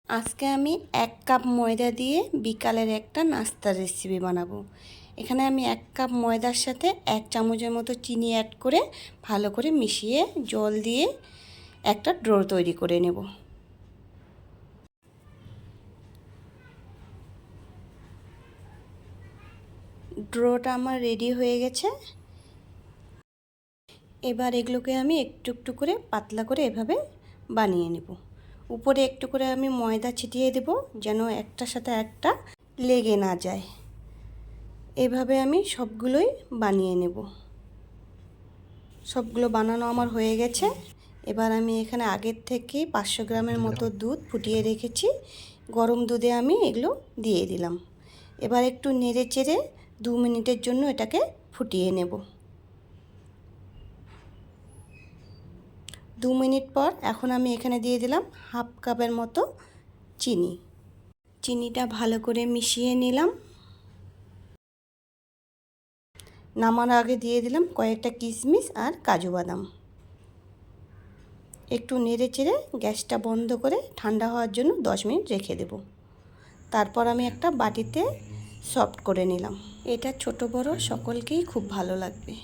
আজকে আমি 1 কাপ ময়দা দিয়ে বিকালের একটা নাস্তার রেসিপি বানাবো। এখানে আমি 1 কাপ ময়দার সাথে 1 চামচের মতো চিনি অ্যাড করে ভালো করে মিশিয়ে জল দিয়ে একটা ডো তৈরি করে নেব। ডোটা আমার রেডি হয়ে গেছে। এবার এগুলোকে আমি একটু একটু করে পাতলা করে এভাবে বানিয়ে নেব। উপরে একটু করে আমি ময়দা ছিটিয়ে দেব যেন একটার সাথে একটা লেগে না যায়। এভাবে আমি সবগুলোই বানিয়ে নেব। সবগুলো বানানো আমার হয়ে গেছে। এবার আমি এখানে আগের থেকে 500 গ্রামের মতো দুধ ফুটিয়ে রেখেছি। গরম দুধে আমি এগুলো দিয়ে দিলাম। এবার একটু নেড়ে চেড়ে 2 মিনিটের জন্য এটাকে ফুটিয়ে নেব। 2 মিনিট পর এখন আমি এখানে দিয়ে দিলাম হাফ কাপের মতো চিনি। চিনিটা ভালো করে মিশিয়ে নিলাম। নামার আগে দিয়ে দিলাম কয়েকটা কিশমিশ আর কাজু বাদাম। একটু নেড়ে চেড়ে গ্যাসটা বন্ধ করে ঠান্ডা হওয়ার জন্য 10 মিনিট রেখে দেব। তারপর আমি একটা বাটিতে সফট করে নিলাম। এটা ছোট বড় সকলকেই খুব ভালো লাগবে।